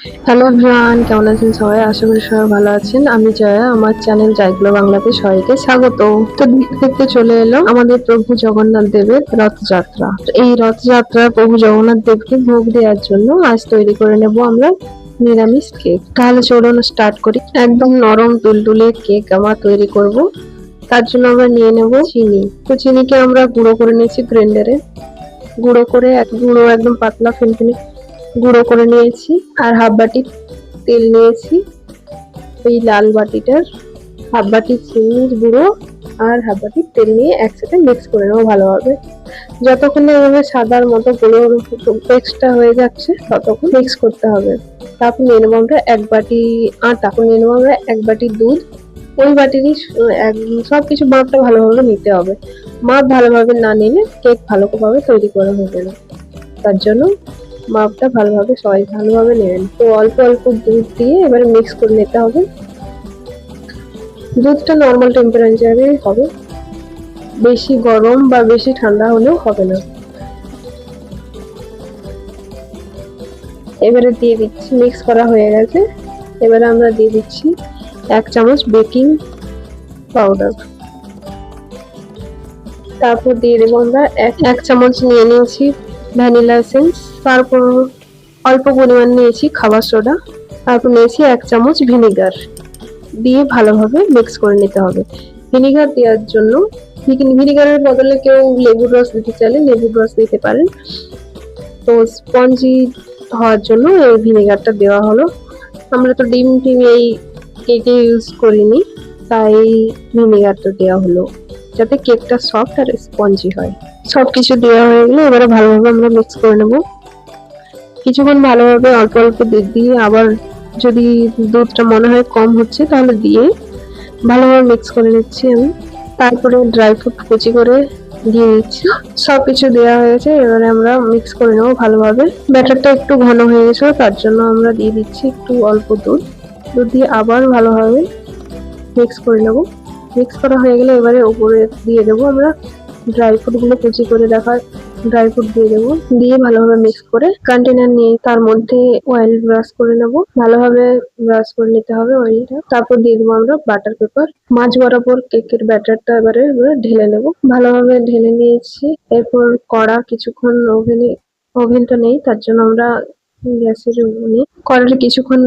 Hello everyone, কেমন আছেন সবাই? আশা করি সবাই ভালো আছেন। আমি জয়া, আমার চ্যানেল জয়গুলো বাংলাতে সবাইকে স্বাগত। তো দেখতে দেখতে চলে এলো আমাদের প্রভু জগন্নাথ দেবের রথযাত্রা। তো এই রথযাত্রা প্রভু জগন্নাথ দেবকে ভোগ দেওয়ার জন্য আজ তৈরি করে নেব আমরা নিরামিষ কেক। তাহলে চলুন স্টার্ট করি। একদম নরম তুলতুলে কেক আমরা তৈরি করব। তার জন্য আমরা নিয়ে নেব চিনি। তো চিনিকে আমরা গুঁড়ো করে নিয়েছি গ্রাইন্ডারে। গুঁড়ো করে গুঁড়ো একদম পাতলা ফিনফিনে গুঁড়ো করে নিয়েছি। আর হাফ বাটি তেল নিয়েছি। এই লাল বাটিটার হাফ বাটি চিনির গুঁড়ো আর হাফ বাটি তেল নিয়ে একসাথে মিক্স করে নেবো ভালোভাবে। যতক্ষণ না এভাবে সাদার মতো গুঁড়ো পেস্টটা হয়ে যাচ্ছে ততক্ষণ মিক্স করতে হবে। তারপর নিয়ে নেবো আমরা এক বাটি আটা, নিয়ে নেবো আমরা এক বাটি দুধ। ওই বাটিরই সবকিছু মাপটা ভালোভাবে নিতে হবে। মাপ ভালোভাবে না নিলে কেক ভালোভাবে তৈরি করা হবে না। তার জন্য মাপটা ভালোভাবে সবাই ভালোভাবে নেবেন। তো অল্প অল্প দুধ দিয়ে এবারে মিক্স করে নিতে হবে। দুধটা নর্মাল টেম্পারেচারে হবে, বেশি গরম বা বেশি ঠান্ডা হলেও হবে না। এবারে দিয়ে দিচ্ছি, মিক্স করা হয়ে গেছে। এবারে আমরা দিয়ে দিচ্ছি 1 চামচ বেকিং পাউডার। তারপর দিয়ে দেবো আমরা এক চামচ নিয়ে নিয়েছি ভ্যানিলা এসেন্স। তারপর অল্প পরিমাণ নিয়েছি খাবার সোডা। তারপর নিয়েছি 1 চামচ ভিনেগার দিয়ে ভালোভাবে মিক্স করে নিতে হবে। ভিনেগার দেওয়ার জন্য ভিনেগারের বদলে কেউ লেবুর রস দিতে চাইলে লেবুর রস দিতে পারেন। তো স্পঞ্জি হওয়ার জন্য এই ভিনেগারটা দেওয়া হলো। আমরা তো ডিম এই কেকে ইউজ করিনি, তাই ভিনেগারটা দেওয়া হলো যাতে কেকটা সফট আর স্পঞ্জি হয়। সবকিছু দেওয়া হয়ে গেলে এবারে ভালোভাবে আমরা মিক্স করে নেব। কিছুক্ষণ ভালোভাবে অল্প অল্প দুধ দিয়ে, আবার যদি দুধটা মনে হয় কম হচ্ছে তাহলে দিয়ে ভালোভাবে মিক্স করে নিচ্ছি আমি। তারপরে ড্রাই ফ্রুট কুচি করে দিয়ে দিচ্ছি। সবকিছু দেওয়া হয়েছে, এবারে আমরা মিক্স করে নেবো ভালোভাবে। ব্যাটারটা একটু ঘন হয়ে গেছে, তার জন্য আমরা দিয়ে দিচ্ছি একটু অল্প দুধ দিয়ে আবার ভালোভাবে মিক্স করে নেব। মিক্স করা হয়ে গেলে এবারে উপরে দিয়ে দেবো আমরা ড্রাই ফ্রুট গুলো কুচি করে রাখা ড্রাই ফ্রুট দিয়ে দেবো। দিয়ে ভালোভাবে মিক্স করে কন্টেনার নিয়ে তার মধ্যে অয়েল ব্রাশ করে নেব। ভালোভাবে ব্রাশ করে নিতে হবে অয়েলটা। তারপর দিয়ে দেবো আমরা বাটার পেপার। মাঝ বরাবর কেকের ব্যাটারটা এবারে আমরা ঢেলে নেব। ভালোভাবে ঢেলে নিয়েছি। এরপর কড়া কিছুক্ষণ ওভেনটা নেই, তার জন্য আমরা গ্যাসের কড়াটা কিছুক্ষণ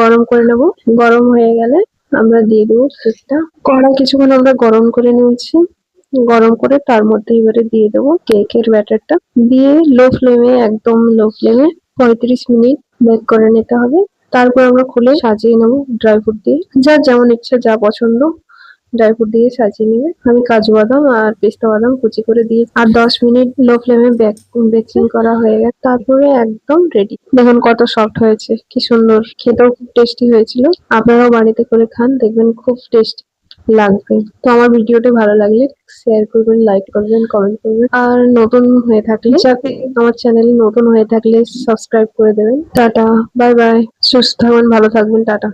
গরম করে নেব। গরম হয়ে গেলে আমরা দিয়ে দেবো কেকটা। কড়া কিছুক্ষণ আমরা গরম করে নিয়েছি। গরম করে তার মধ্যে এবারে দিয়ে দেবো কেকের ব্যাটারটা। দিয়ে একদম লো ফ্লেমে 35 মিনিট বেক করে নিতে হবে। তারপর আমরা খুলে সাজিয়ে নেব ড্রাই ফ্রুট দিয়ে। যার যেমন ইচ্ছা, যা পছন্দ ড্রাই ফ্রুট দিয়ে সাজিয়ে নেবে। আমি কাজু বাদাম আর পেস্তা বাদাম কুচি করে দিয়ে আর 10 মিনিট লো ফ্লেমে বেকিং করা হয়ে গেছে। তারপরে একদম রেডি। দেখুন কত সফট হয়েছে, কি সুন্দর, খেতেও খুব টেস্টি হয়েছিল। আপনারাও বাড়িতে করে খান, দেখবেন খুব টেস্টি লাগবে। তো আমার ভিডিওটি ভালো লাগলে শেয়ার করবেন, লাইক করবেন, কমেন্ট করবেন। আর নতুন হয়ে থাকলে আমার চ্যানেল নতুন হয়ে থাকলে সাবস্ক্রাইব করে দেবেন। টাটা, বাই বাই, সুস্থ থাকবেন, ভালো থাকবেন, টাটা।